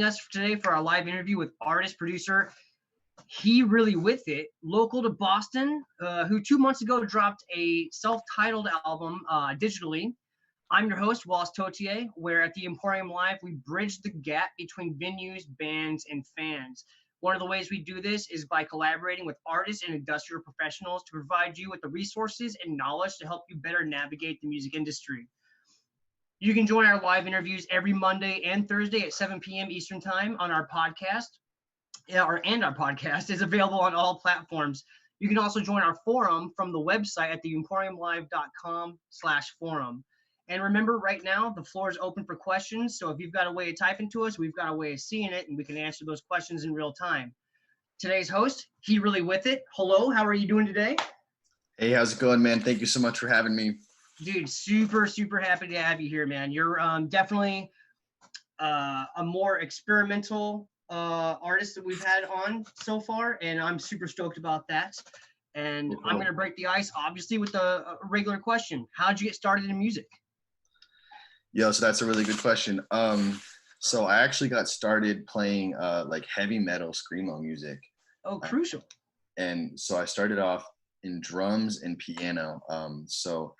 us today for our live interview with artist producer He Really With It, local to Boston, who 2 months ago dropped a self-titled album digitally. I'm your host, Wallace Totier, where at the Emporium Live, we bridge the gap between venues, bands, and fans. One of the ways we do this is by collaborating with artists and industrial professionals to provide you with the resources and knowledge to help you better navigate the music industry. You can join our live interviews every Monday and Thursday at 7 p.m. Eastern Time on our podcast. And our podcast is available on all platforms. You can also join our forum from the website at theemporiumlive.com/forum. And remember, right now, the floor is open for questions. So if you've got a way of typing to us, we've got a way of seeing it, and we can answer those questions in real time. Today's host, He Really With It. Hello, how are you doing today? Hey, how's it going, man? Thank you so much for having me. Dude, super happy to have you here, man. You're definitely a more experimental artist that we've had on so far, and I'm super stoked about that. And Cool. I'm going to break the ice, obviously, with a regular question. How'd you get started in music? Yo, so that's a really good question. So I actually got started playing like heavy metal screamo music. Oh, crucial. And so I started off in drums and piano. So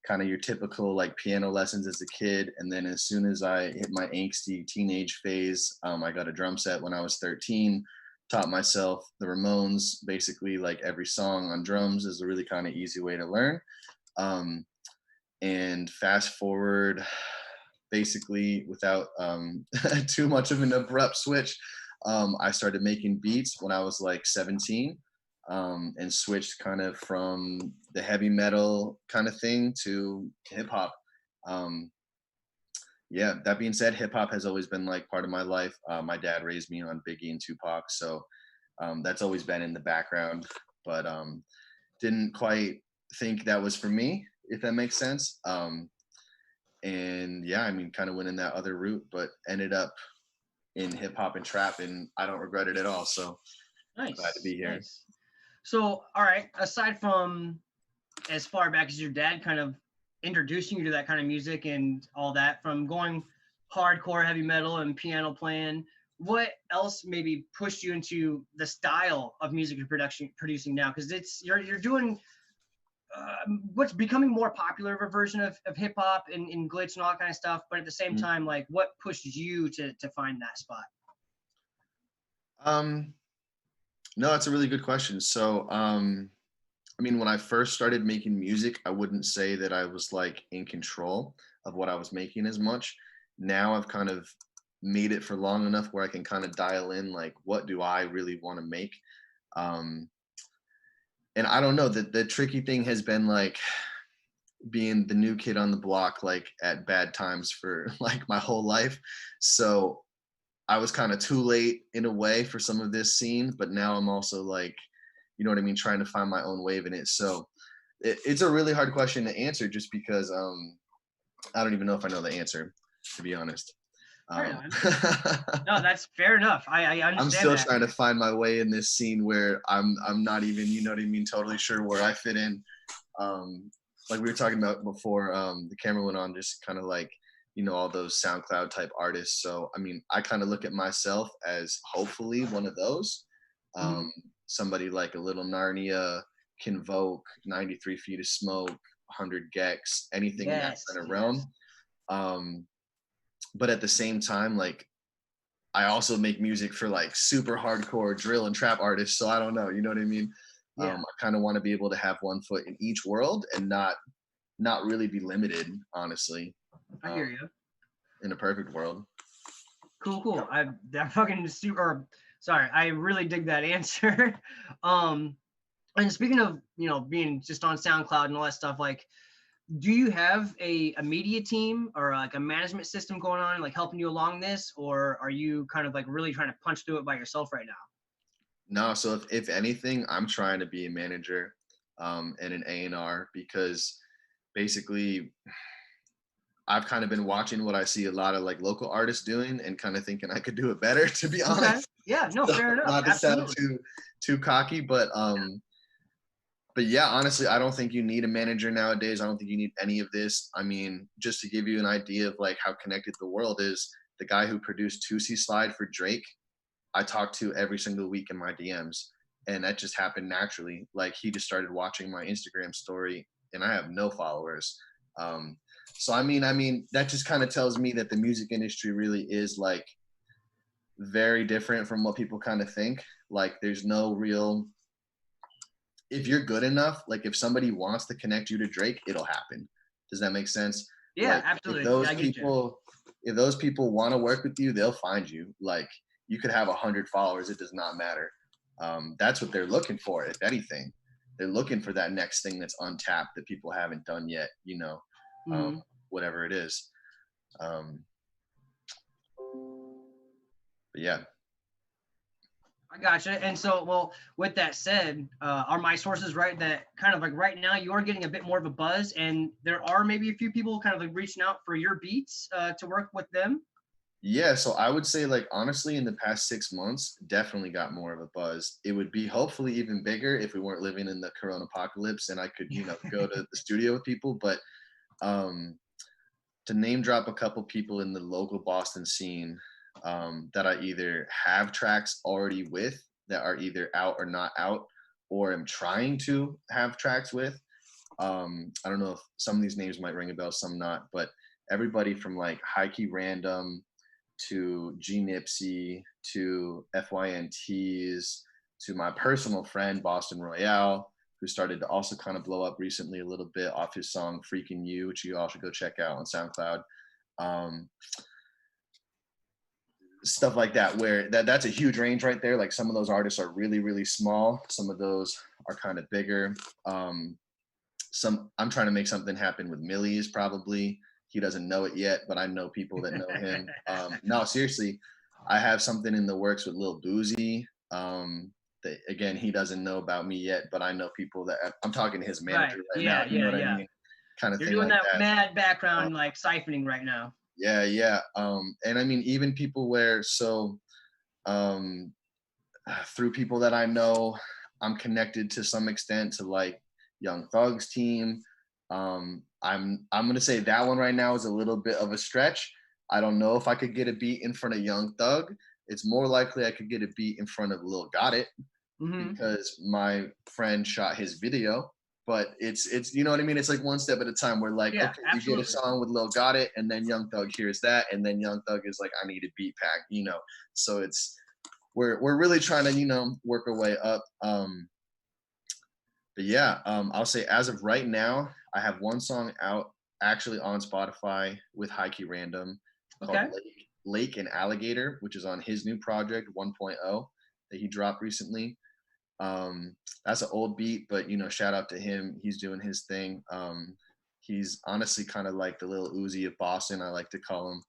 kind of your typical like piano lessons as a kid. And then as soon as I hit my angsty teenage phase, I got a drum set when I was 13, taught myself the Ramones, basically like every song on drums is a really kind of easy way to learn. And fast forward, basically without too much of an abrupt switch, I started making beats when I was like 17. And switched kind of from the heavy metal kind of thing to hip hop. Yeah, that being said, hip hop has always been like part of my life. My dad raised me on Biggie and Tupac, so that's always been in the background, but didn't quite think that was for me, if that makes sense. And yeah, I mean, kind of went in that other route, but ended up in hip hop and trap, and I don't regret it at all. So Nice. glad to be here. Nice. So, all right, aside from as far back as your dad kind of introducing you to that kind of music and all that, from going hardcore heavy metal and piano playing, what else maybe pushed you into the style of music you're producing now? Because you're doing what's becoming more popular of a version of hip hop and glitch and all that kind of stuff, but at the same time, like what pushed you to find that spot? No, that's a really good question. So, I mean, when I first started making music, I wouldn't say that I was like in control of what I was making as much. Now I've kind of made it for long enough where I can kind of dial in like, what do I really want to make? And I don't know, the tricky thing has been like being the new kid on the block, like at bad times for like my whole life. So I was kind of too late in a way for some of this scene, but now I'm also like, you know what I mean, trying to find my own wave in it. So it's a really hard question to answer just because I don't even know if I know the answer, to be honest. No, that's fair enough. I understand. I'm still trying to find my way in this scene where I'm not even, you know what I mean, totally sure where I fit in. Like we were talking about before the camera went on, just kind of like, you know, all those SoundCloud type artists. So, I mean, I kind of look at myself as hopefully one of those. Somebody like a Little Narnia, Convoke, 93 Feet of Smoke, 100 gecs, anything in that kind of realm. But at the same time, like, I also make music for like super hardcore drill and trap artists. So I don't know, you know what I mean? I kind of want to be able to have one foot in each world and not really be limited, honestly. I hear you. In a perfect world. Cool. I fucking super. Sorry, I really dig that answer. And speaking of, you know, being just on SoundCloud and all that stuff, like, do you have a media team or like a management system going on, like helping you along this, or are you kind of like really trying to punch through it by yourself right now? No, so if anything, I'm trying to be a manager and an A&R because basically I've kind of been watching what I see a lot of like local artists doing and kind of thinking I could do it better, to be honest. Okay. Yeah, no, fair enough. Not to sound too cocky, but yeah, honestly, I don't think you need a manager nowadays. I don't think you need any of this. I mean, just to give you an idea of like how connected the world is, the guy who produced Tootsie Slide for Drake, I talk to every single week in my DMs. And that just happened naturally. Like he just started watching my Instagram story and I have no followers. Um, so I mean, that just kind of tells me that the music industry really is like very different from what people kind of think. Like there's no real, if you're good enough, like if somebody wants to connect you to Drake, it'll happen. Does that make sense? Yeah, Like absolutely. Yeah, I get you. if those people want to work with you, they'll find you. Like you could have 100 followers, it does not matter. That's what they're looking for. If anything, they're looking for that next thing that's untapped that people haven't done yet. Hmm. Whatever it is. Um, but yeah, I gotcha. And so, well, with that said, are my sources right that kind of like right now you are getting a bit more of a buzz, and there are maybe a few people kind of like reaching out for your beats to work with them? yeah. So I would say, like honestly, in the past 6 months, definitely got more of a buzz. It would be hopefully even bigger if we weren't living in the Corona apocalypse and I could, go to the studio with people. But um, to name drop a couple people in the local Boston scene that I either have tracks already with that are either out or not out, or am trying to have tracks with. I don't know if some of these names might ring a bell, some not, but everybody from like High Key Random to G Nipsey to FYNTs to my personal friend Boston Royale, who started to also kind of blow up recently a little bit off his song Freaking You, which you all should go check out on SoundCloud. Um, Stuff like that, where that's a huge range right there. Like some of those artists are really, really small. Some of those are kind of bigger. I'm trying to make something happen with Millie's probably. He doesn't know it yet, but I know people that know him. No, seriously, I have something in the works with Lil Boozy. That, again, he doesn't know about me yet, but I know people that I'm talking to his Right. manager right now. Yeah. You know Yeah. what I Yeah. mean? Kind of You're thing doing like that that. mad Um, background like siphoning right now. yeah, yeah. And I mean, even people where um, through people that I know, I'm connected to some extent to like Young Thug's team. I'm gonna say that one right now is a little bit of a stretch. I don't know if I could get a beat in front of Young Thug. It's more likely I could get a beat in front of Lil Got It Hmm. because my friend shot his video. But it's you know what I mean. It's like one step at a time. We're like, Yeah, okay, you get a absolutely. song with Lil Got It, and then Young Thug hears that, and then Young Thug is like, I need a beat pack, So we're really trying to work our way up. But yeah, I'll say as of right now, I have one song out actually on Spotify with High Key Random called Okay. Lake and Alligator, which is on his new project 1.0 that he dropped recently. That's an old beat, but shout out to him. He's doing his thing. He's honestly kind of like the little Uzi of Boston, I like to call him.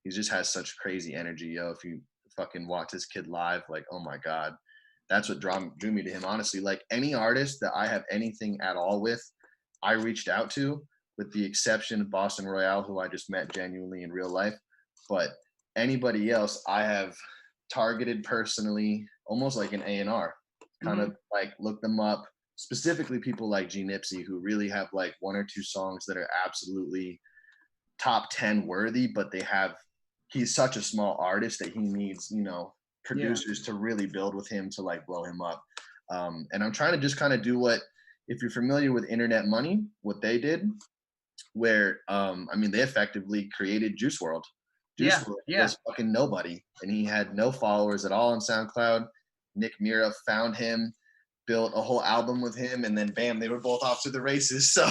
He just has such crazy energy, yo. If you fucking watch this kid live, like, oh my god, that's what drew me to him. Honestly, like any artist that I have anything at all with, I reached out to, with the exception of Boston Royale, who I just met genuinely in real life. But anybody else, I have targeted personally, almost like an A&R, kind Hmm. of like look them up. Specifically, people like G Nipsey, who really have like one or two songs that are absolutely top 10 worthy, but he's such a small artist that he needs, Yeah. producers to really build with him to like blow him up. And I'm trying to just kind of do what, if you're familiar with Internet Money, what they did, where I mean, they effectively created Juice World. Juice Yeah. World Yeah. was fucking nobody, and he had no followers at all on SoundCloud. Nick Mira found him, built a whole album with him, and then bam, they were both off to the races. So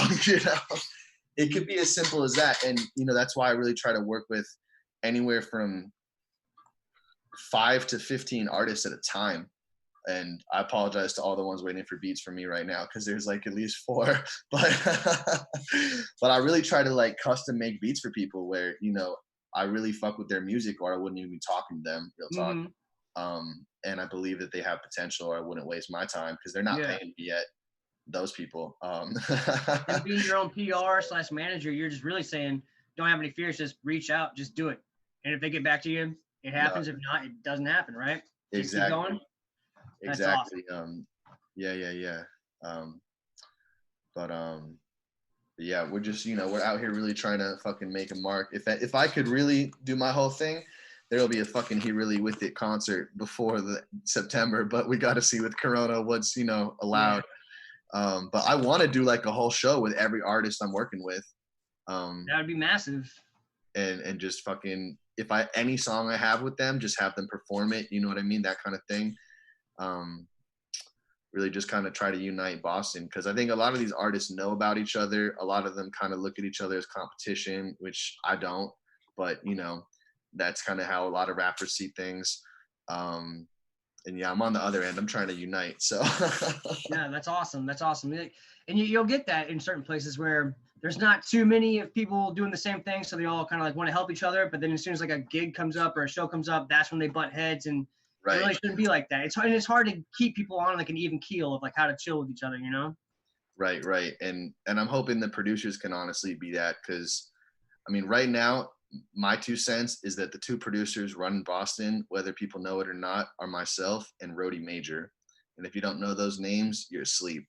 it could be as simple as that, and that's why I really try to work with anywhere from 5 to 15 artists at a time. And I apologize to all the ones waiting for beats from me right now because there's like at least four. But but I really try to like custom make beats for people where I really fuck with their music or I wouldn't even be talking to them. Real talk. Hmm. And I believe that they have potential or I wouldn't waste my time because they're not Yeah. paying me yet. Those people. And being your own PR/manager, you're just really saying, don't have any fears, just reach out, just do it. And if they get back to you, it No, happens. If not, it doesn't happen, right? Just keep exactly, going. That's awesome. exactly. Yeah, yeah, yeah. Um, but yeah, we're just we're out here really trying to fucking make a mark. If I could really do my whole thing, there'll be a fucking He Really With It concert before the September, but we got to see with Corona what's, you know, allowed. But I want to do like a whole show with every artist I'm working with. That would be massive. And just fucking, if I any song I have with them, just have them perform it, you know what I mean, that kind of thing. Really just kind of try to unite Boston, because I think a lot of these artists know about each other. A lot of them kind of look at each other as competition, which I don't, but you know, that's kind of how a lot of rappers see things. And yeah, I'm on the other end. I'm trying to unite. So Yeah, that's awesome. That's awesome. And you'll get that in certain places where there's not too many of people doing the same thing, so they all kind of like want to help each other. But then as soon as like a gig comes up or a show comes up, that's when they butt heads, and it right, really shouldn't be like that. It's hard to keep people on like an even keel of like how to chill with each other, you know? right. And I'm hoping the producers can honestly be that, because I mean, right now, my 2 cents is that the two producers running Boston, whether people know it or not, are myself and Rody Major. And if you don't know those names, you're asleep.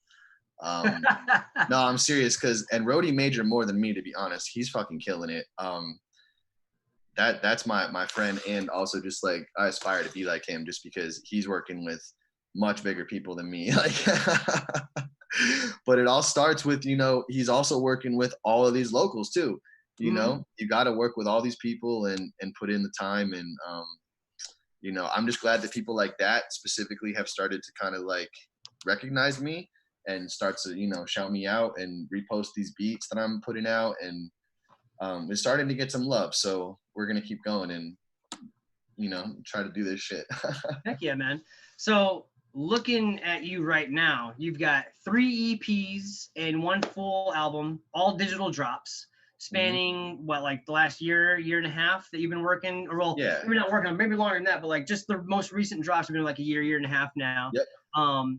No, I'm serious, and Rody Major more than me, to be honest. He's fucking killing it. That's my friend, and also just like I aspire to be like him, just because he's working with much bigger people than me. Like, but it all starts with, you know, he's also working with all of these locals too. You know, you got to work with all these people and put in the time. And you know, I'm just glad that people like that specifically have started to kind of like recognize me and start to, you know, shout me out and repost these beats that I'm putting out. And it's starting to get some love. So we're going to keep going and, you know, try to do this shit. Heck yeah, man. So looking at you right now, you've got 3 EPs and 1 full album, all digital drops, spanning what, like the last year and a half that you've been working, or well, Yeah. maybe not working on, maybe longer than that, but like just the most recent drops have been like a year and a half now. Yep.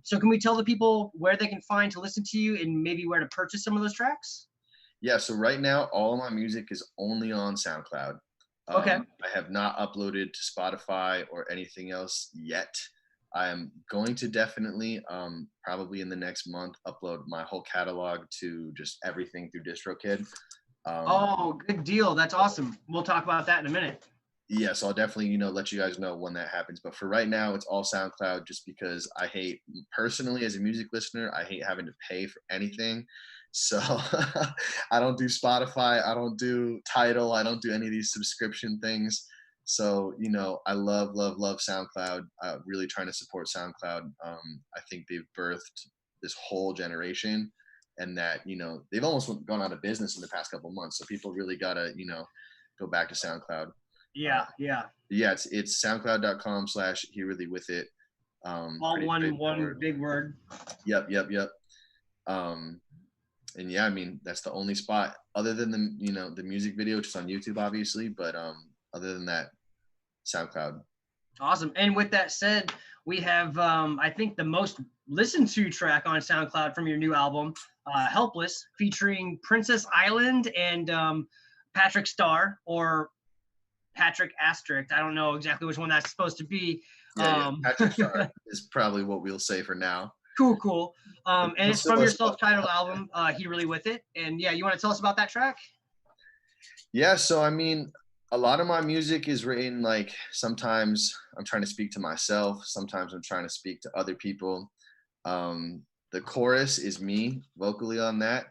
So can we tell the people where they can find to listen to you and maybe where to purchase some of those tracks? Yeah. So right now, all of my music is only on SoundCloud. Okay. I have not uploaded to Spotify or anything else yet. I am going to definitely, probably in the next month, upload my whole catalog to just everything through DistroKid. Oh, good deal. That's awesome. We'll talk about that in a minute. Yeah, so I'll definitely, you know, let you guys know when that happens. But for right now, it's all SoundCloud, just because I hate, personally, as a music listener, I hate having to pay for anything. So I don't do Spotify, I don't do Tidal, I don't do any of these subscription things. So, you know, I love SoundCloud. Really trying to support SoundCloud. I think they've birthed this whole generation, and that, you know, they've almost gone out of business in the past couple of months. So people really gotta, you know, go back to SoundCloud. Yeah. Yeah, it's soundcloud.com/he really with it. All one big word. Yep. And yeah, I mean, that's the only spot other than the, you know, the music video, which is on YouTube, obviously. But other than that, SoundCloud. Awesome. And with that said, we have I think the most listened to track on SoundCloud from your new album, Helpless, featuring Princess Island and Patrick Star, or Patrick Asterisk. I don't know exactly which one that's supposed to be. Yeah. Patrick Star is probably what we'll say for now. Cool. And it's from your self-titled album, He Really With It. And yeah, you want to tell us about that track? Yeah, so I mean, a lot of my music is written like, sometimes I'm trying to speak to myself, sometimes I'm trying to speak to other people. The chorus is me vocally on that,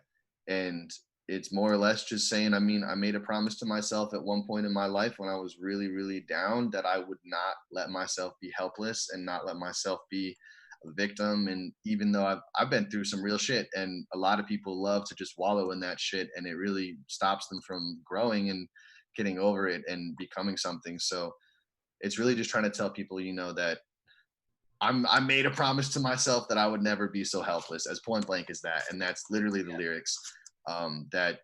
and it's more or less just saying, I mean, I made a promise to myself at one point in my life when I was really, really down, that I would not let myself be helpless and not let myself be a victim. And even though I've been through some real shit, and a lot of people love to just wallow in that shit, and it really stops them from growing and getting over it and becoming something. So it's really just trying to tell people, you know, that I made a promise to myself that I would never be so helpless, as point blank as that. And that's literally the lyrics. That,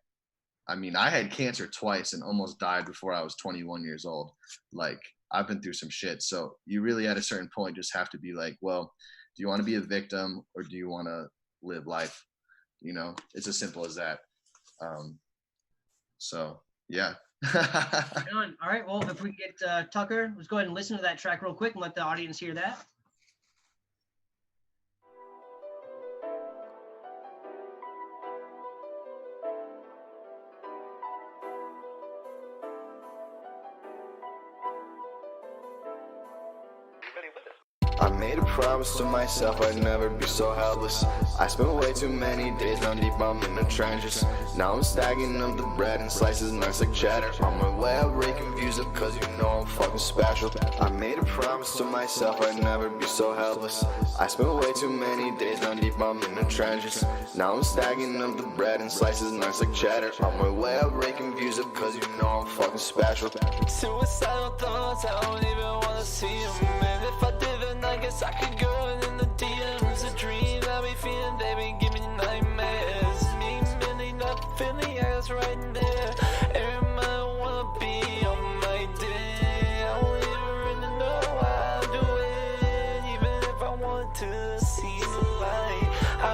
I mean, I had cancer twice and almost died before I was 21 years old. Like, I've been through some shit. So you really, at a certain point, just have to be like, well, do you want to be a victim, or do you want to live life? You know, it's as simple as that. So yeah. All right. Well, if we get Tucker, let's go ahead and listen to that track real quick and let the audience hear that. made a promise to myself I'd never be so helpless. I spent way too many days down deep, I'm in the trenches. Now I'm stacking up the bread and slices nice like cheddar. On my way out raking views up cause you know I'm fucking special. I made a promise to myself I'd never be so helpless. I spent way too many days down deep, I'm in the trenches. Now I'm stacking up the bread and slices nice like cheddar. On my way out raking views up cause you know I'm fucking special. Suicidal thoughts, I don't even wanna see them. And if I didn't, I guess I could go in the DMs. The dreams I be feeling, they be giving me nightmares. Me, really not feeling, yeah, that's right there. Every man I wanna be on my day. I don't even really know how to do it. Even if I want to see the light, I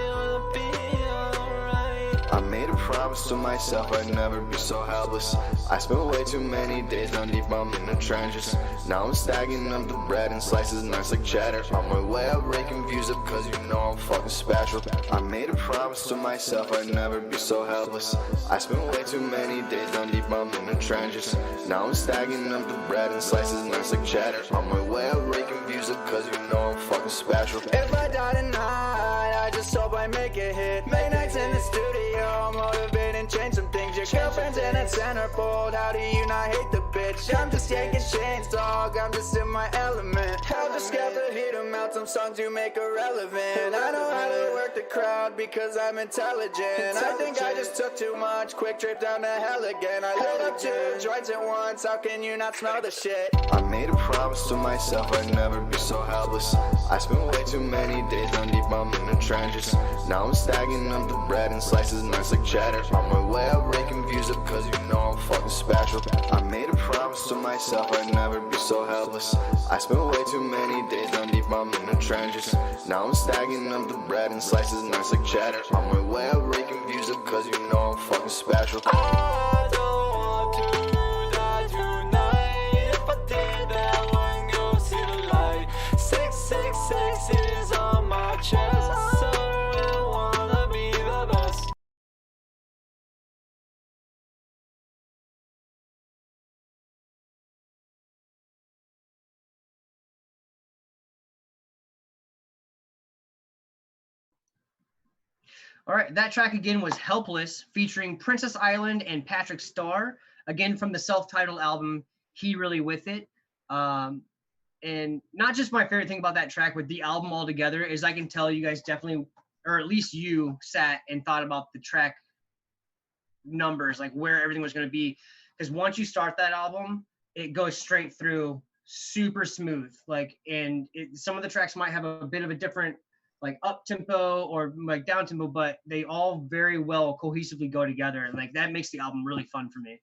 wanna be alright. I made a promise to myself I'd never be so helpless. I spent way too many days down deep, I'm in the trenches. Now I'm stacking up the bread and slices nice like cheddar. On my way out raking views up cause you know I'm fucking special. I made a promise to myself I'd never be so helpless. I spent way too many days down deep, I'm in the trenches. Now I'm stacking up the bread and slices nice like cheddar. On my way out raking views up cause you know I'm fucking special. If I die tonight, I just hope I make it hit. Late nights in the studio, motivate and change some things. Your girlfriend's in a centerfold, how do you not hate the bitch? I'm just taking chains, dog, I'm just in my element. Held the scalp to heat 'em out, some songs you make irrelevant. I know how to work the crowd because I'm intelligent. I think I just took too much, quick trip down to hell again. I lit up 2 joints at once, how can you not smell the shit? I made a promise to myself I'd never be so helpless. I spent way too many days down deep, I'm in the trenches. Now I'm stacking up the bread and slices nice like cheddar. On my way out raking views up cause you know I'm fucking special. I made a promise to myself I'd never be so helpless. I spent way too many days down deep, I'm in the trenches. Now I'm stacking up the bread and slices nice like cheddar. On my way out raking views up cause you know I'm fucking special. I don't want to die tonight. If I did, I wouldn't go see the light. 666 is on my chest. So I wanna be the best. All right, that track again was Helpless, featuring Princess Island and Patrick Starr, again from the self-titled album He Really With It. And not just my favorite thing about that track, but the album altogether is I can tell you guys definitely, or at least you sat and thought about the track numbers, like where everything was going to be. Because once you start that album, it goes straight through, super smooth. Some of the tracks might have a bit of a different like up tempo or like down tempo, but they all very well cohesively go together, and like that makes the album really fun for me.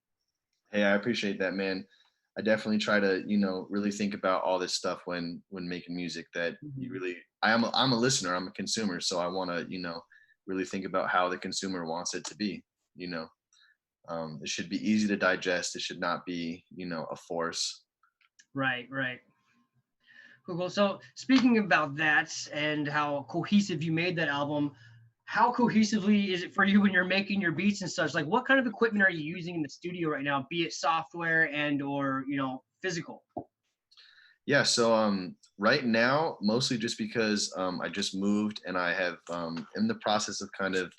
Hey, I appreciate that, man. I definitely try to, really think about all this stuff when making music that you really, I'm a listener, I'm a consumer. So I want to, really think about how the consumer wants it to be, it should be easy to digest. It should not be, a force. Right. Cool. So speaking about that and how cohesive you made that album, how cohesively is it for you when you're making your beats and such? Like, what kind of equipment are you using in the studio right now, be it software and or physical? Yeah. So right now, mostly just because I just moved and I have in the process of kind of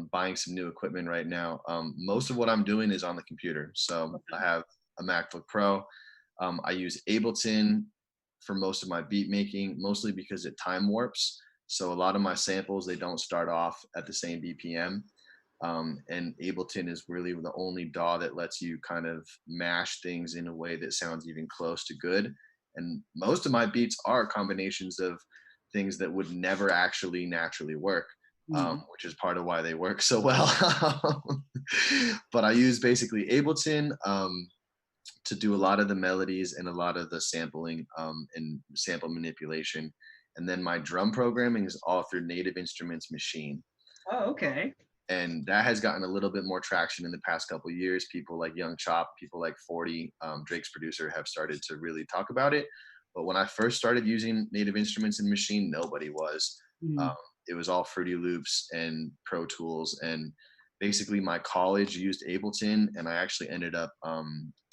buying some new equipment right now. Most of what I'm doing is on the computer. So I have a MacBook Pro. I use Ableton for most of my beat making, mostly because it time warps. So a lot of my samples, they don't start off at the same BPM. And Ableton is really the only DAW that lets you kind of mash things in a way that sounds even close to good. And most of my beats are combinations of things that would never actually naturally work, which is part of why they work so well. But I use basically Ableton to do a lot of the melodies and a lot of the sampling and sample manipulation. And then my drum programming is all through Native Instruments Machine. Oh, okay. And that has gotten a little bit more traction in the past couple of years. People like Young Chop, people like 40, Drake's producer, have started to really talk about it. But when I first started using Native Instruments and Machine, nobody was. It was all Fruity Loops and Pro Tools. And basically my college used Ableton, and I actually ended up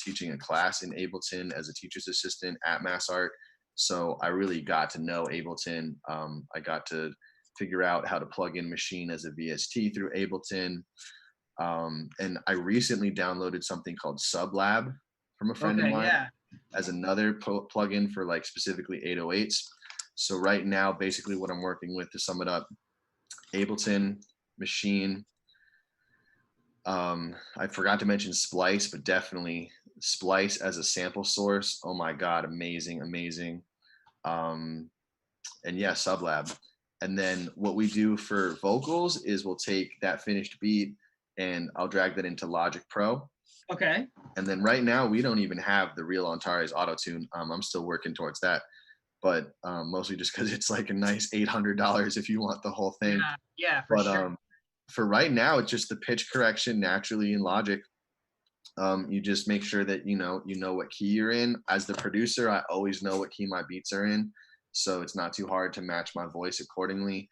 teaching a class in Ableton as a teacher's assistant at MassArt. So I really got to know Ableton. I got to figure out how to plug in Machine as a VST through Ableton. And I recently downloaded something called Sublab from a friend of Okay, mine yeah. as another plugin for like specifically 808s. So right now, basically what I'm working with, to sum it up, Ableton, Machine. I forgot to mention Splice, but definitely Splice as a sample source. Oh my God, amazing, amazing. Um, and yeah, Sublab. And then what we do for vocals is we'll take that finished beat and I'll drag that into Logic Pro. Okay. And then right now we don't even have the real Antares auto tune. I'm still working towards that, but mostly just because it's like a nice $800 if you want the whole thing. Yeah, for But sure. for right now, it's just the pitch correction naturally in Logic. You just make sure that you know what key you're in. As the producer, I always know what key my beats are in, so it's not too hard to match my voice accordingly.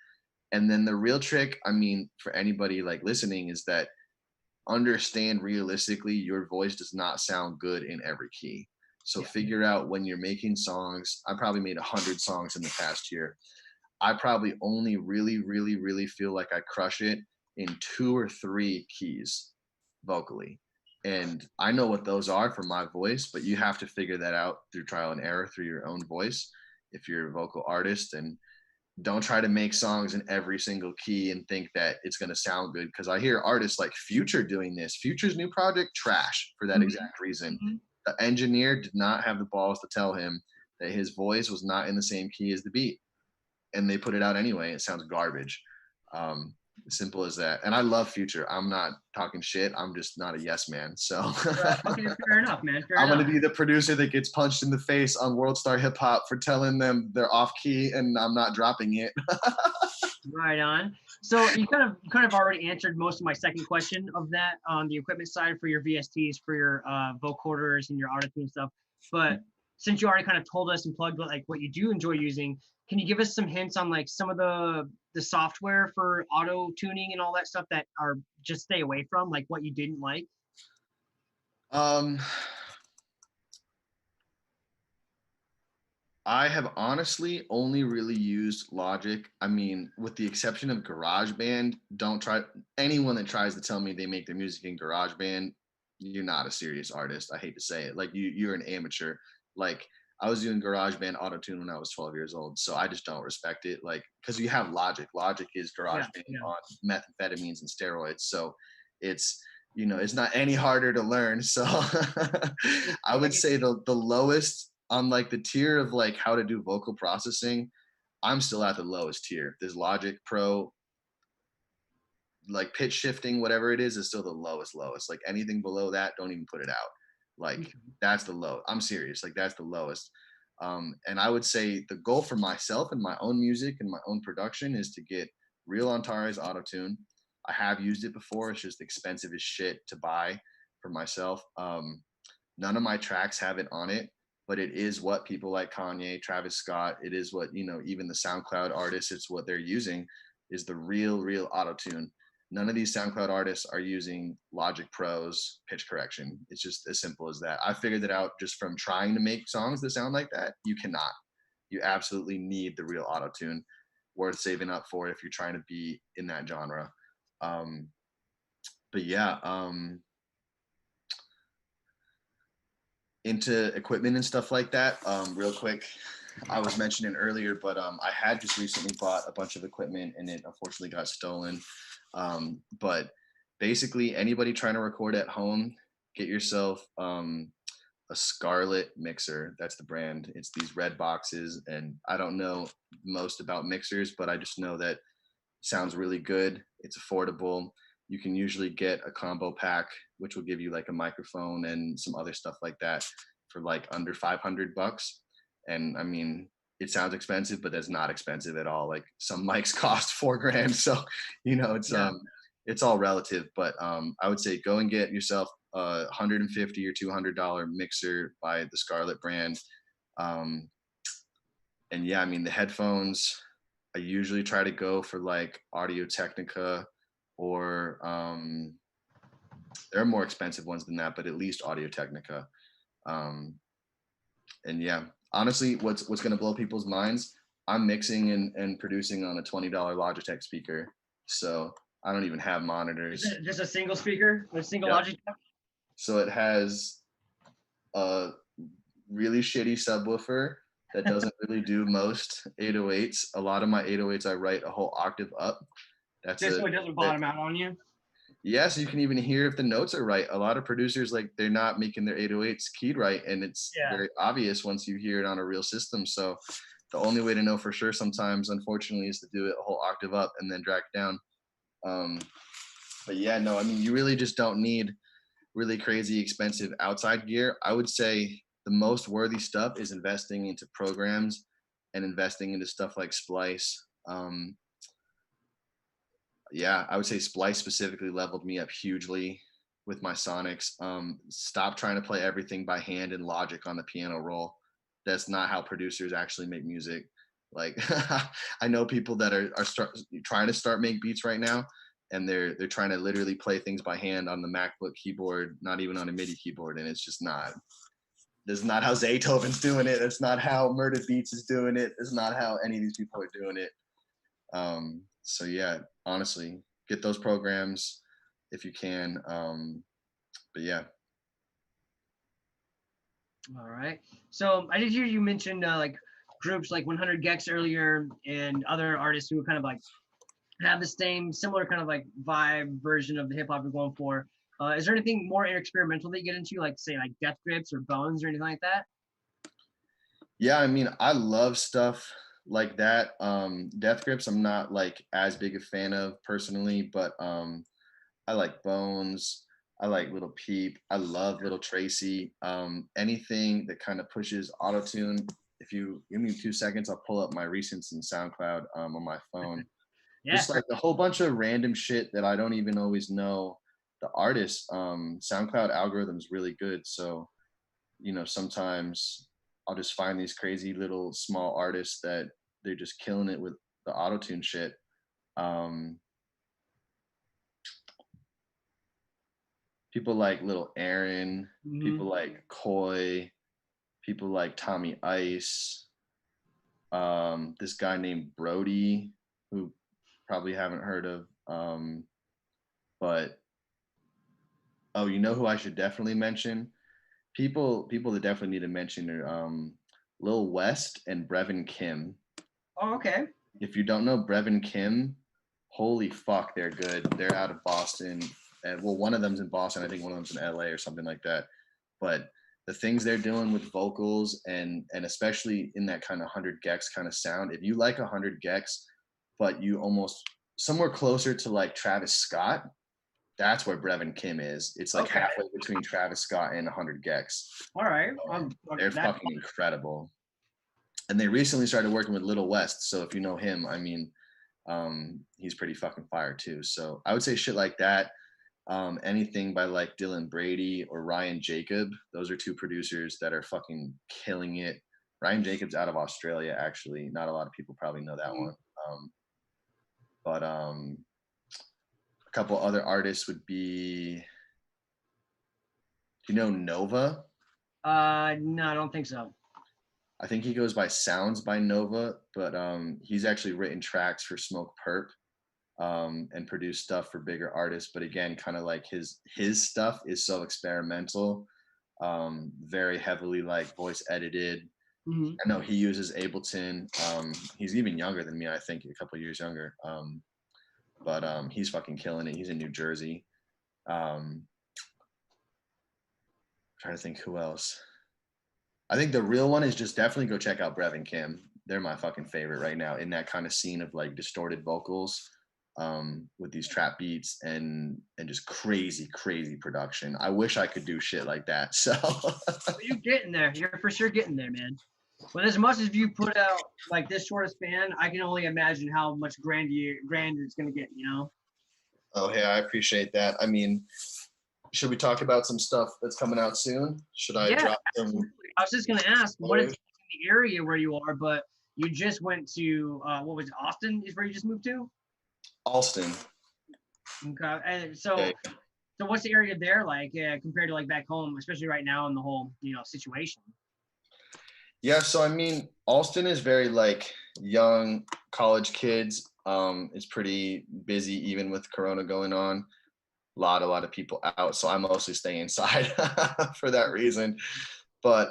And then the real trick, I mean, for anybody like listening, is that understand realistically your voice does not sound good in every key. So Yeah. figure out when you're making songs. I probably made 100 songs in the past year. I probably only really feel like I crush it in 2 or 3 keys vocally. And I know what those are for my voice, but you have to figure that out through trial and error through your own voice if you're a vocal artist. And don't try to make songs in every single key and think that it's going to sound good, because I hear artists like Future doing this. Future's new project, trash, for that Mhm, exact reason. mhm. The engineer did not have the balls to tell him that his voice was not in the same key as the beat, and they put it out anyway. It sounds garbage. Simple as that. And I love Future. I'm not talking shit. I'm just not a yes man. So Okay, fair enough, man. Fair I'm going enough. to be the producer that gets punched in the face on World Star Hip Hop for telling them they're off key and I'm not dropping it. Right on. So you kind of already answered most of my second question of that on the equipment side for your VSTs, for your vocoders and your autotune stuff. But since you already kind of told us and plugged like what you do enjoy using, can you give us some hints on like some of the software for auto tuning and all that stuff that are just stay away from, like what you didn't like? Um, I have honestly only really used Logic. I mean, with the exception of GarageBand, don't try anyone that tries to tell me they make their music in GarageBand, you're not a serious artist. I hate to say it. Like you're an amateur. Like I was doing GarageBand autotune when I was 12 years old, so I just don't respect it. Like because you have Logic. Logic is Yeah, GarageBand yeah. on methamphetamines and steroids. So it's it's not any harder to learn. So I would say the lowest on like the tier of like how to do vocal processing, I'm still at the lowest tier. There's Logic Pro, like pitch shifting, whatever it is still the lowest. Like anything below that, don't even put it out. Like that's the low. I'm serious. Like that's the lowest. And I would say the goal for myself and my own music and my own production is to get real Antares autotune. I have used it before. It's just expensive as shit to buy for myself. None of my tracks have it on it, but it is what people like Kanye, Travis Scott, it is what, even the SoundCloud artists, it's what they're using is the real autotune. None of these SoundCloud artists are using Logic Pro's pitch correction. It's just as simple as that. I figured it out just from trying to make songs that sound like that. You cannot. You absolutely need the real autotune. Worth saving up for if you're trying to be in that genre. But yeah, into equipment and stuff like that, real quick, I was mentioning earlier, but I had just recently bought a bunch of equipment and it unfortunately got stolen. But basically, anybody trying to record at home, get yourself a Scarlett mixer. That's the brand. It's these red boxes, and I don't know most about mixers, but I just know that it sounds really good. It's affordable. You can usually get a combo pack, which will give you like a microphone and some other stuff like that for like under $500. And I mean, it sounds expensive, but that's not expensive at all. Like some mics cost $4,000. So, it's all relative, but I would say go and get yourself a $150 or $200 mixer by the Scarlett brand. And yeah, I mean, the headphones, I usually try to go for like Audio Technica or there are more expensive ones than that, but at least Audio Technica. And yeah, honestly, what's gonna blow people's minds? I'm mixing and producing on a $20 Logitech speaker, so I don't even have Is monitors. it just a single speaker, a single Yep. Logitech? So it has a really shitty subwoofer that doesn't really do most 808s. A lot of my 808s I write a whole octave up. That's Just a so it doesn't bottom out on you. yes, you can even hear if the notes are right. A lot of producers like they're not making their 808s keyed right, and it's Yeah. very obvious once you hear it on a real system. So the only way to know for sure sometimes, unfortunately, is to do it a whole octave up and then drag it down. But yeah, no, I mean, you really just don't need really crazy expensive outside gear. I would say the most worthy stuff is investing into programs and investing into stuff like Splice. Yeah, I would say Splice specifically leveled me up hugely with my Sonics. Stop trying to play everything by hand and Logic on the piano roll. That's not how producers actually make music. Like I know people that are trying to start make beats right now, and they're trying to literally play things by hand on the MacBook keyboard, not even on a MIDI keyboard, and it's just not. This is not how Zaytoven's doing it. That's not how Murder Beats is doing it. It's not how any of these people are doing it. So yeah, honestly, get those programs if you can. But yeah. All right. So I did hear you mention like groups like 100 Gex earlier and other artists who kind of like have the same similar kind of like vibe version of the hip hop you're going for. Is there anything more experimental that you get into, like say like Death Grips or Bones or anything like that? Yeah, I mean, I love stuff like that. Death Grips, I'm not like as big a fan of personally, but I like Bones. I like Little Peep. I love Little Tracy. Anything that kind of pushes autotune. If you give me 2 seconds, I'll pull up my recents in SoundCloud on my phone. Yeah. Just like a whole bunch of random shit that I don't even always know the artist. SoundCloud algorithm is really good. So, sometimes I'll just find these crazy little small artists that they're just killing it with the autotune shit. People like Little Aaron, people like Koi, people like Tommy Ice, this guy named Brody, who probably haven't heard of. But oh, you know who I should definitely mention? People that definitely need to mention are Lil West and Brevin Kim. Oh, okay. If you don't know Brevin Kim, holy fuck, they're good. They're out of Boston. And well, one of them's in Boston. I think one of them's in LA or something like that. But the things they're doing with vocals and especially in that kind of 100 Gex kind of sound, if you like 100 Gex, but you almost somewhere closer to like Travis Scott, that's where Brevin Kim is. It's like halfway between Travis Scott and 100 Gex. All right. They're fucking incredible. And they recently started working with Little West. So if you know him, I mean, he's pretty fucking fire too. So I would say shit like that. Anything by like Dylan Brady or Ryan Jacob. Those are two producers that are fucking killing it. Ryan Jacob's out of Australia, actually. Not a lot of people probably know that one. But a couple other artists would be, do you know Nova? No, I don't think so. I think he goes by Sounds by Nova, but he's actually written tracks for Smoke Perp and produced stuff for bigger artists. But again, kind of like his stuff is so experimental, very heavily like voice edited. I know he uses Ableton. He's even younger than me, I think, a couple years younger. But he's fucking killing it. He's in New Jersey. Trying to think who else. I think the real one is just definitely go check out Brevin Kim. They're my fucking favorite right now in that kind of scene of like distorted vocals with these trap beats and just crazy production. I wish I could do shit like that. So you're getting there. You're for sure getting there, man. But as much as you put out like this short a span, I can only imagine how much grander it's gonna get, you know? Oh yeah, I appreciate that. I mean, should we talk about some stuff that's coming out soon? Should I drop some? Absolutely. I was just gonna ask what is in the area where you are, but you just went to what was it, Austin is where you just moved to? Alston. Okay. And so what's the area there like compared to like back home, especially right now in the whole, situation? Yeah, so I mean, Alston is very like young college kids. It's pretty busy even with Corona going on. A lot of people out, so I mostly stay inside for that reason. But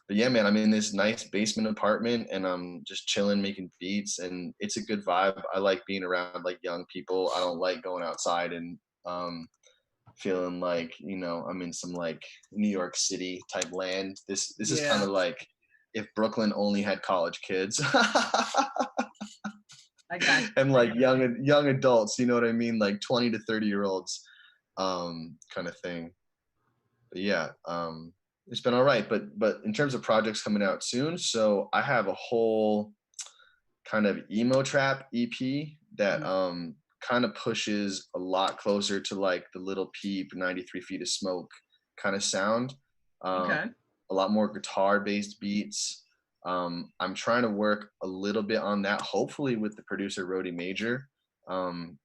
but yeah, man, I'm in this nice basement apartment and I'm just chilling, making beats, and it's a good vibe. I like being around like young people. I don't like going outside and feeling like, you know, I'm in some like New York City type land. This is kind Yeah, of like if Brooklyn only had college kids. I got you. And like young adults, you know what I mean? Like 20 to 30-year olds kind of thing. But yeah, it's been all right. But in terms of projects coming out soon, so I have a whole kind of emo trap EP that Mhm. kind of pushes a lot closer to like the Little Peep 93 Feet of Smoke kind of sound. Um, Okay. a lot more guitar based beats. I'm trying to work a little bit on that, hopefully with the producer Rody Major. Um,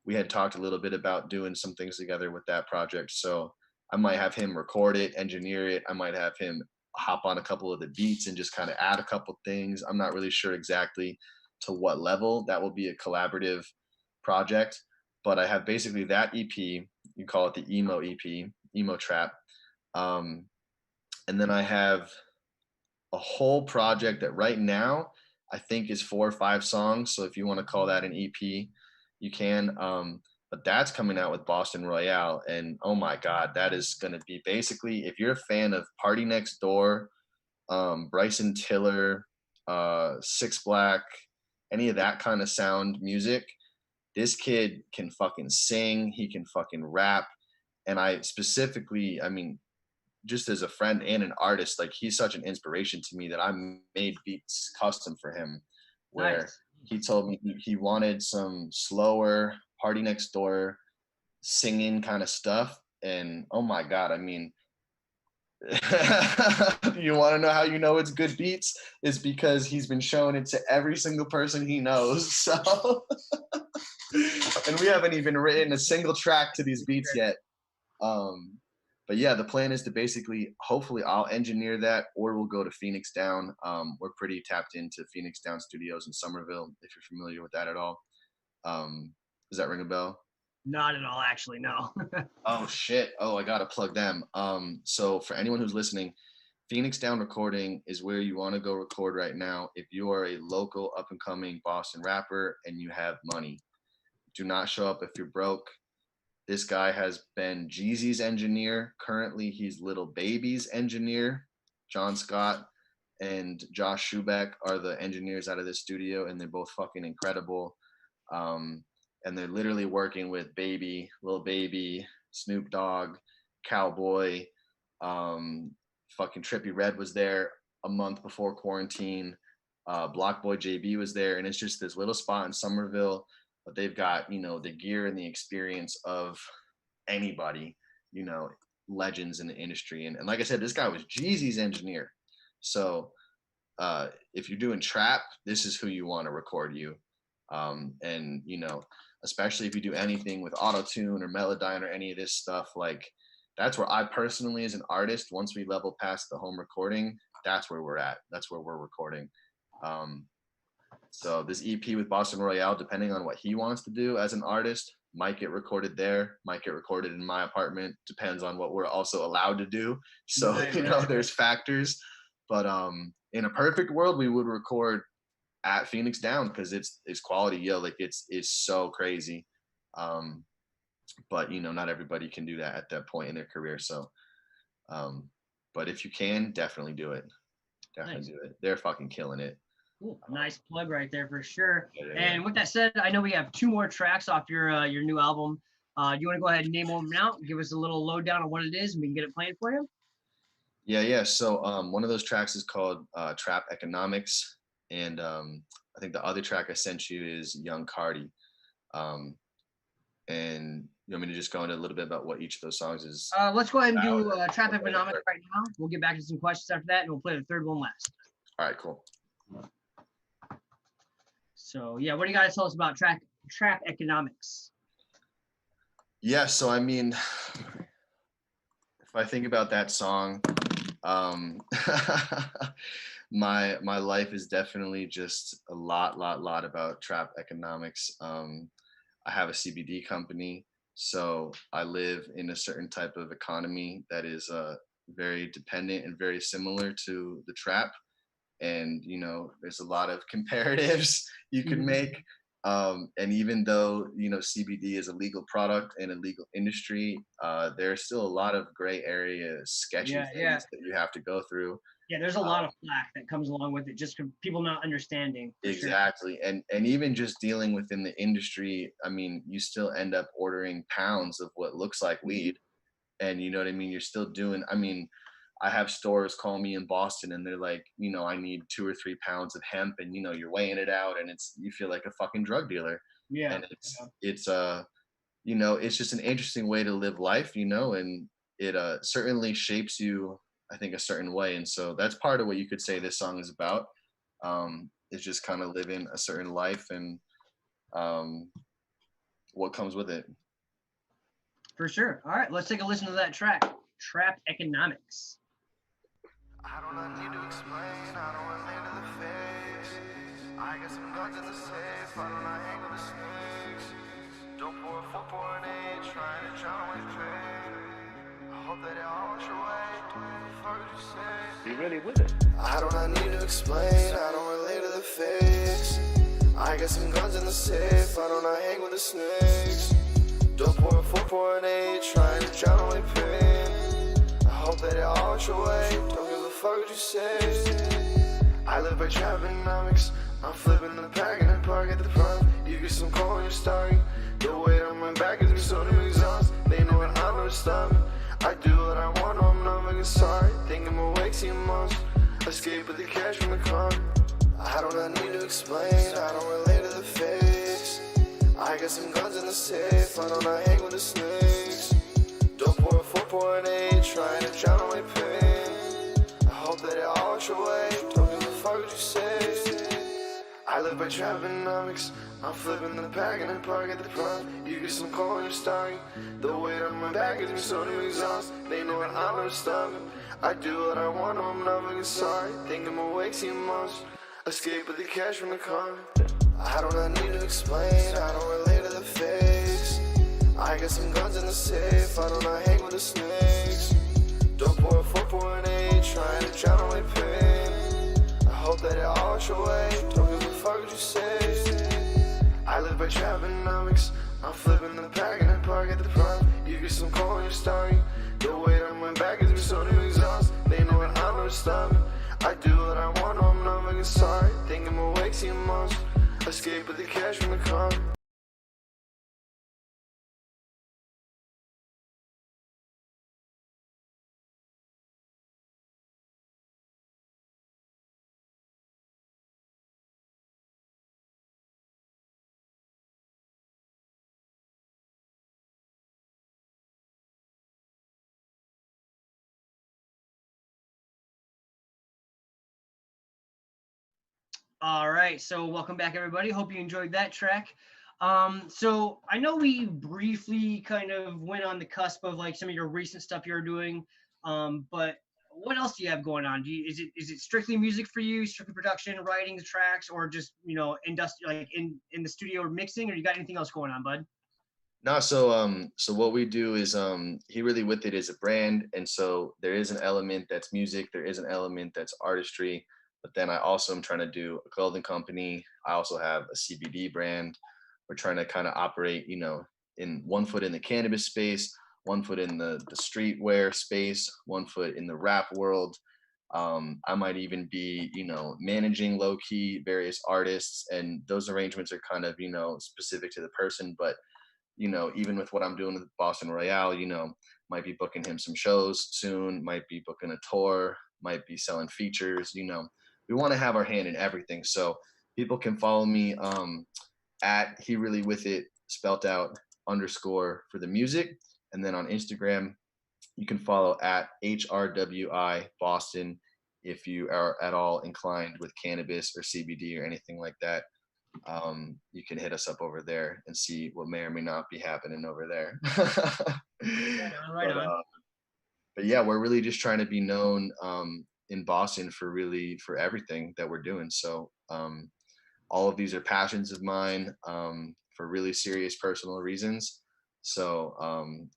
we had talked a little bit about doing some things together with that project. So I might have him record it, engineer it. I might have him hop on a couple of the beats and just kind of add a couple things. I'm not really sure exactly to what level. That will be a collaborative project. But I have basically that EP. You call it the emo EP, emo trap. Um, and then I have a whole project that right now I think is 4 or 5 songs. So if you want to call that an EP, you can. But that's coming out with Boston Royale, and oh my God, that is going to be basically if you're a fan of Party Next Door, Bryson Tiller, Six Black, any of that kind of sound music. This kid can fucking sing. He can fucking rap. And I specifically, I mean, just as a friend and an artist, like he's such an inspiration to me that I made beats custom for him, where Nice. he told me he wanted some slower Party Next Door singing kind of stuff. And oh my God, I mean, you want to know how you know it's good beats? Is because he's been showing it to every single person he knows. So, and we haven't even written a single track to these beats yet. Um, but yeah, the plan is to basically, hopefully, I'll engineer that, or we'll go to Phoenix Down. We're pretty tapped into Phoenix Down Studios in Somerville, if you're familiar with that at all. Does that ring a bell? Not at all, actually. No. Oh shit! Oh, I gotta plug them. So for anyone who's listening, Phoenix Down Recording is where you want to go record right now if you are a local up and coming Boston rapper and you have money. Do not show up if you're broke. This guy has been Jeezy's engineer. Currently, he's Little Baby's engineer. John Scott and Josh Schubeck are the engineers out of this studio, and they're both fucking incredible. Um, and they're literally working with Baby, Lil Baby, Snoop Dogg, Cowboy. Um, fucking Trippy Red was there a month before quarantine. Block Boy JB was there, and it's just this little spot in Somerville, but they've got, you know, the gear and the experience of anybody, you know, legends in the industry. And like I said, this guy was Jeezy's engineer. So if you're doing trap, this is who you want to record you. And you know, especially if you do anything with auto-tune or Melodyne or any of this stuff, like that's where I personally, as an artist, once we level past the home recording, that's where we're at. That's where we're recording. Um, so this EP with Boston Royale, depending on what he wants to do as an artist, might get recorded there, might get recorded in my apartment. Depends on what we're also allowed to do. So Right, you know, right. there's factors. But in a perfect world, we would record at Phoenix Down because it's quality. Yo, like it's so crazy. Um, but you know, not everybody can do that at that point in their career. So, um, but if you can, definitely do it. Definitely Nice. do it. They're fucking killing it. Cool. Nice plug right there for sure. Yeah. And with that said, I know we have 2 more tracks off your new album. Do you want to go ahead and name them out? Give us a little lowdown on what it is, and we can get it playing for you. Yeah. So one of those tracks is called Trap Economics, and I think the other track I sent you is Young Cardi. Um, and you want me to just go into a little bit about what each of those songs is Let's go ahead and about? do Trap Economics right now. We'll get back to some questions after that, and we'll play the third one last. All right, cool. So yeah, what do you guys tell us about Trap Economics? Yeah, so I mean, if I think about that song, My life is definitely just a lot about trap economics. I have a CBD company, so I live in a certain type of economy that is very dependent and very similar to the trap. And there's a lot of comparatives you can Mhm. make. And even though CBD is a legal product and a legal industry, there's still a lot of gray area sketchy Yeah, yeah, things that you have to go through. yeah. There's a lot of flack that comes along with it, just from people not understanding, for sure. Exactly. And even just dealing within the industry, I mean, you still end up ordering pounds of what looks like weed. And you know what I mean? You're still doing, I mean, I have stores call me in Boston and they're like, I need 2 or 3 pounds of hemp, and you're weighing it out, and you feel like a fucking drug dealer. Yeah, And yeah, it's just an interesting way to live life, and it certainly shapes you, I think, a certain way. And so that's part of what you could say this song is about. It's just kind of living a certain life and um, what comes with it. for sure. All right, let's take a listen to that track, Trap Economics. I do not need to explain, I don't relate to the face. I got some guns in the safe, I do not hang with the snakes. Don't pour a 4.8, trying to drown away pain. I hope that it all wash away, don't give a fuck what you say. You really with it? I do not need to explain, I don't relate to the face. I got some guns in the safe, I do not hang with the snakes. Don't pour a 4.8, trying to drown away pain. I hope that it all wash away, don't give a fuck what you say. I live by traponomics, I'm flipping the pack and I park at the front. You get some coal and you're starting. The weight on my back is so new exhaust. They know what I'm gonna stop me. I do what I want, no, I'm not fucking sorry. Think I'm awake, see a monster. Escape with the cash from the car. I do not need to explain, I don't relate to the face. I got some guns in the safe, I do not hang with the snakes. Don't pour a 4.8, trying to drown away pain. I hope that it all wash away, don't give a fuck what you say. I live by traponomics, I'm flipping the pack and I park at the front. You get some coal and you're starting. The weight on my back is me so new exhaust. They know what I'm gonna stop me. I do what I want, no, I'm not fucking sorry. Think I'm awake, see a monster. Escape with the cash from the car. I do not need to explain, I don't relate to the face. I got some guns in the safe, I do not hang with the snakes. Don't pour a 4.8, trying to drown away pain. I hope that it all wash away, don't give a fuck what you say. I live by traponomics, I'm flipping the pack and I park at the front. You get some coal and you're starting. The weight on my back is me so new exhaust. They know what I'm gonna stop me. I do what I want, no, I'm not fucking sorry. Think I'm awake, see a monster. Escape with the cash from the car. All right, so welcome back, everybody. Hope you enjoyed that track. So I know we briefly kind of went on the cusp of like some of your recent stuff you're doing, but what else do you have going on? Is it strictly music for you, strictly production, writing the tracks, or just industrial, like in the studio mixing, or you got anything else going on, bud? No, so what we do is He Really With It is a brand, and so there is an element that's music, there is an element that's artistry, but then I also am trying to do a clothing company. I also have a CBD brand. We're trying to kind of operate, in one foot in the cannabis space, one foot in the streetwear space, one foot in the rap world. I might even be, managing low key various artists, and those arrangements are kind of, specific to the person, but even with what I'm doing with Boston Royale, might be booking him some shows soon, might be booking a tour, might be selling features, we want to have our hand in everything. So people can follow me at He Really With It, spelt out underscore for the music. And then on Instagram, you can follow at HRWI Boston if you are at all inclined with cannabis or CBD or anything like that. You can hit us up over there and see what may or may not be happening over there. Right on, right but, on. but yeah, we're really just trying to be known in Boston for everything that we're doing. So all of these are passions of mine for really serious personal reasons. So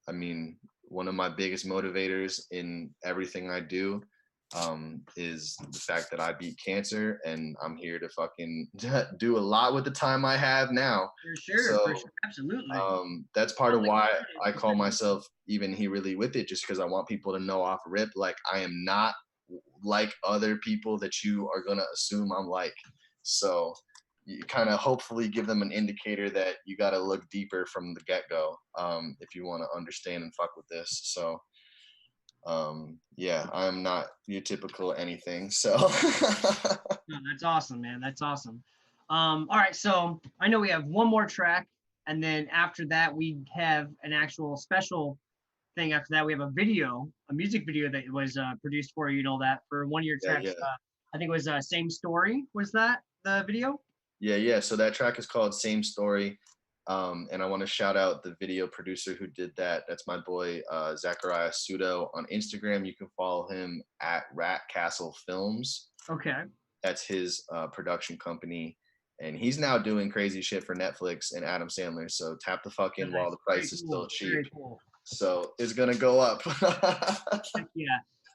I mean, one of my biggest motivators in everything I do is the fact that I beat cancer, and I'm here to fucking do a lot with the time I have now. For So sure, absolutely. that's part Sounds of like why you're I starting call to- myself even He Really With It, just because I want people to know off rip, like I am not like other people that you are gonna assume I'm like. So you kind of hopefully give them an indicator that you got to look deeper from the get-go if you want to understand and fuck with this. So yeah, I'm not your typical anything. So No, that's awesome, man. That's awesome. All right, so I know we have one more track, and then after that we have an actual special thing. After that, we have a video, a music video that was produced for you and all that for one of your yeah, tracks. yeah. I think it was Same Story. Was that the video? Yeah. So that track is called Same Story. And I want to shout out the video producer who did that. That's my boy, Zachariah Sudo on Instagram. You can follow him at Rat Castle Films. Okay. That's his production company. And he's now doing crazy shit for Netflix and Adam Sandler. So tap the fuck in while the price is still cheap. Very cool. So it's gonna go up. Yeah.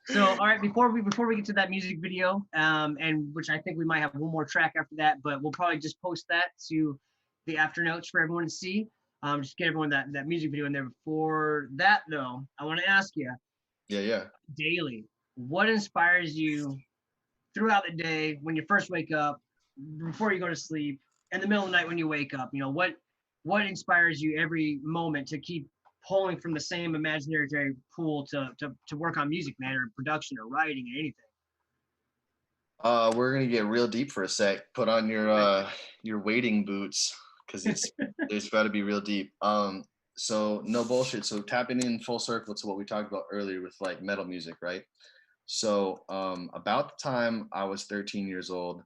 So, all right, before we get to that music video, and which I think we might have one more track after that, but we'll probably just post that to the after notes for everyone to see. Just get everyone that music video in there. Before that, though, I want to ask you, Yeah. daily, what inspires you throughout the day when you first wake up, before you go to sleep, in the middle of the night when you wake up? You know, what inspires you every moment to keep pulling from the same imaginary pool to work on music, man, or production or writing or anything? We're gonna get real deep for a sec. Put on your wading boots because it's got to be real deep. So no bullshit. So tapping in full circle to what we talked about earlier with like metal music, right? So about the time I was 13 years old,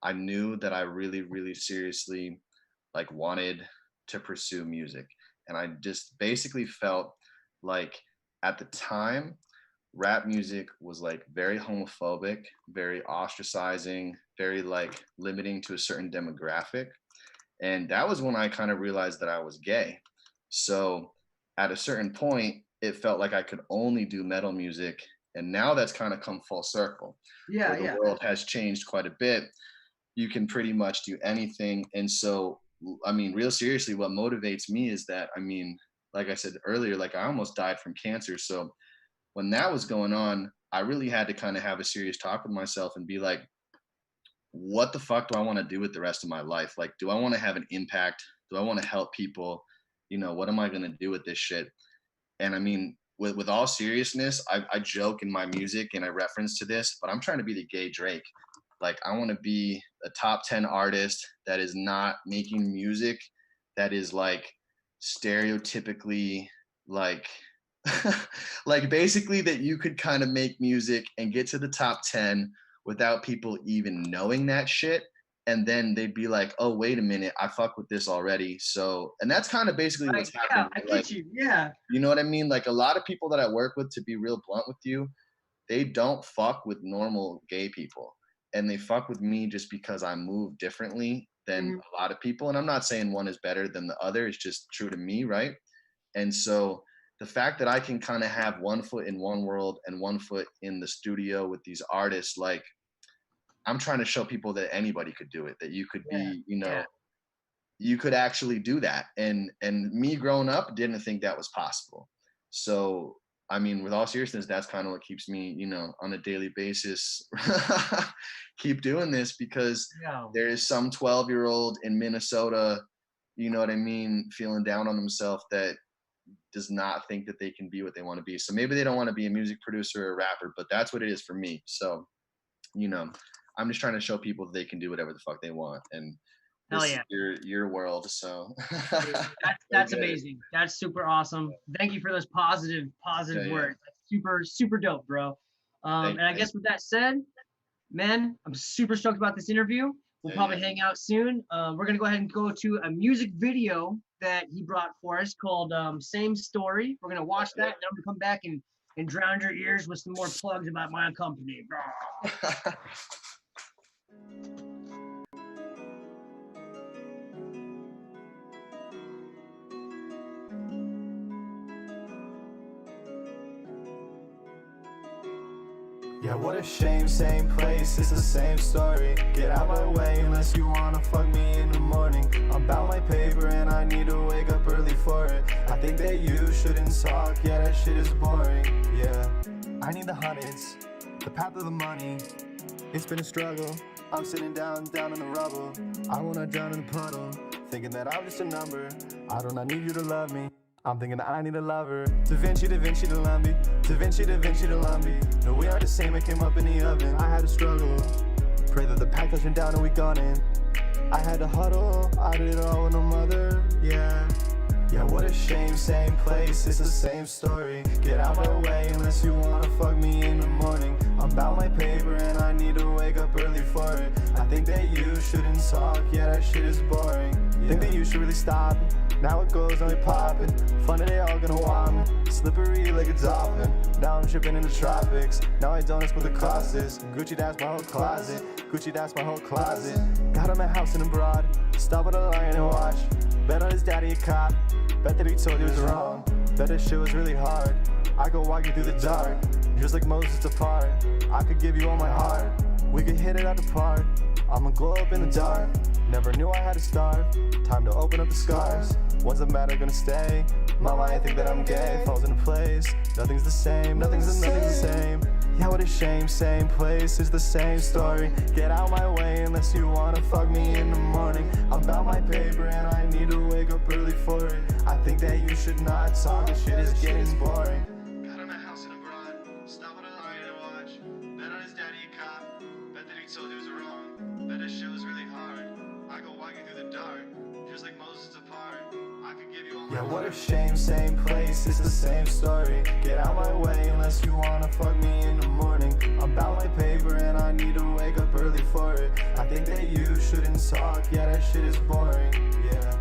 I knew that I really, really seriously like wanted to pursue music. And I just basically felt like at the time, rap music was like very homophobic, very ostracizing, very like limiting to a certain demographic. And that was when I kind of realized that I was gay. So at a certain point, it felt like I could only do metal music. And now that's kind of come full circle, where the world has changed quite a bit. You can pretty much do anything. And so, I mean, real seriously, what motivates me is that, I mean, like I said earlier, like I almost died from cancer. So when that was going on, I really had to kind of have a serious talk with myself and be like, what the fuck do I want to do with the rest of my life? Like, do I want to have an impact? Do I want to help people? You know, what am I going to do with this shit? And I mean, with all seriousness, I joke in my music and I reference to this, but I'm trying to be the gay Drake. Like, I want to be a top 10 artist that is not making music that is like stereotypically like like basically that you could kind of make music and get to the top 10 without people even knowing that shit, and then they'd be like, oh wait a minute, I fuck with this already. So, and that's kind of basically what's happening. I get like, you. Yeah. you know what I mean? Like a lot of people that I work with, to be real blunt with you, they don't fuck with normal gay people, and they fuck with me just because I move differently than a lot of people. And I'm not saying one is better than the other, it's just true to me, right? And so the fact that I can kind of have one foot in one world and one foot in the studio with these artists, like I'm trying to show people that anybody could do it, that you could be, you know, you could actually do that. And me growing up didn't think that was possible. So I mean, with all seriousness, that's kind of what keeps me, you know, on a daily basis keep doing this, because there is some 12-year-old in Minnesota, you know what I mean, feeling down on themselves that does not think that they can be what they want to be. So maybe they don't want to be a music producer or a rapper, but that's what it is for me. So, you know, I'm just trying to show people that they can do whatever the fuck they want. And this is your world. So that's amazing. That's super awesome. Thank you for those positive words. That's super dope, bro. And I guess with that said, man, I'm super stoked about this interview. We'll probably hang out soon. We're gonna go ahead and go to a music video that he brought for us called Same Story. We're gonna watch that, and then I'm gonna come back and and drown your ears with some more plugs about my company. Yeah, what a shame, same place, it's the same story. Get out my way unless you wanna fuck me in the morning. I'm about my paper and I need to wake up early for it. I think that you shouldn't talk, yeah, that shit is boring. Yeah, I need the hundreds, the path of the money. It's been a struggle, I'm sitting down in the rubble. I wanna drown in the puddle, thinking that I'm just a number. I do not need you to love me, I'm thinking that I need a lover. Da Vinci, Da Vinci, Da Lumbi. Da Vinci, Da Vinci, Da Lumbi. No, we aren't the same, it came up in the oven. I had to struggle, pray that the pack touching down and we gone in. I had to huddle, I did it all with no mother, yeah. Yeah, what a shame, same place, it's the same story. Get out my way unless you wanna fuck me in the morning. I'm about my paper and I need to wake up early for it. I think that you shouldn't talk, yeah, that shit is boring. Think that you should really stop it. Now it goes on, we poppin'. Fun that they all gonna want me. Slippery like a dolphin. Now I'm tripping in the tropics. Now I don't with the clauses. Gucci, that's my whole closet. Gucci, that's my whole closet. Got him a house in abroad. Stop at a lion and watch. Bet on his daddy a cop. Bet that he told you it was wrong. Bet that shit was really hard. I could walk you through the dark, just like Moses apart. I could give you all my heart. We could hit it out the park. I'ma glow up in the dark. Never knew I had to starve. Time to open up the scars. Ones that matter gonna stay. Mama, I think that I'm gay. Falls into place. Nothing's the same. Nothing's the same. Yeah, what a shame. Same place is the same story. Get out my way unless you wanna fuck me in the morning. I'm about my paper and I need to wake up early for it. I think that you should not talk. This shit is getting boring. Got him a house in abroad. Stop at a lion and watch. Bet on his daddy a cop. Bet that he told you it was wrong. Bet his shit was really hard. I could walk you through the dark, just like Moses apart. I could give you all my. Yeah, what a shame, same place, it's the same story. Get out my way unless you wanna fuck me in the morning. I'm about my paper and I need to wake up early for it. I think that you shouldn't talk, yeah, that shit is boring, yeah.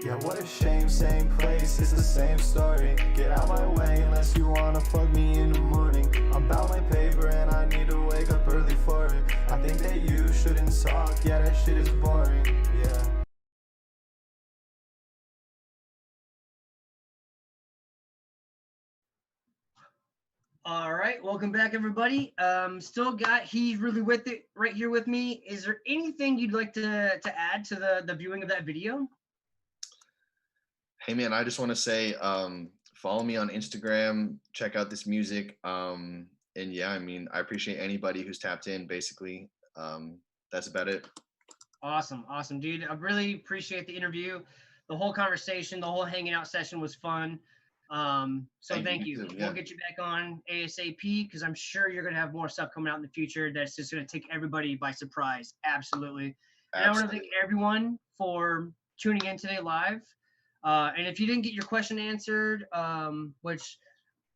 Yeah, what a shame, same place, it's the same story. Get out my way unless you wanna fuck me in the morning. I'm about my paper and I need to wake up early for it. I think that you shouldn't talk, yeah, that shit is boring, yeah. All right, welcome back, everybody. Still got He's Really With It right here with me. Is there anything you'd like to add to the viewing of that video? Hey man, I just want to say, follow me on Instagram, check out this music. And yeah, I mean, I appreciate anybody who's tapped in, basically. That's about it. Awesome, dude. I really appreciate the interview. The whole conversation, the whole hanging out session was fun. So thank you. Too, yeah. We'll get you back on ASAP because I'm sure you're going to have more stuff coming out in the future that's just going to take everybody by surprise. Absolutely. And I want to thank everyone for tuning in today live. And if you didn't get your question answered, which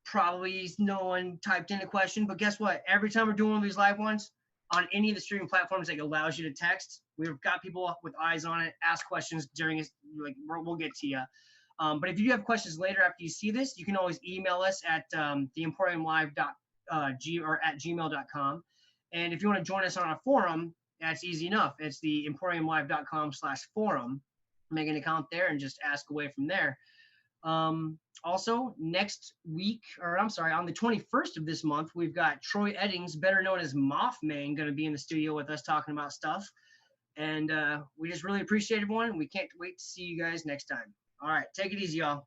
probably no one typed in a question, but guess what? Every time we're doing one of these live ones on any of the streaming platforms that allows you to text, we've got people with eyes on it, ask questions during it. Like we'll get to you. But if you have questions later after you see this, you can always email us at theemporiumlive.gmail.com. And if you want to join us on our forum, that's easy enough. It's the emporiumlive.com/forum. Make an account there and just ask away from there. Also, next week, or I'm sorry, on the 21st of this month, we've got Troy Eddings, better known as Mothman, going to be in the studio with us talking about stuff. And we just really appreciate everyone. We can't wait to see you guys next time. All right, take it easy, y'all.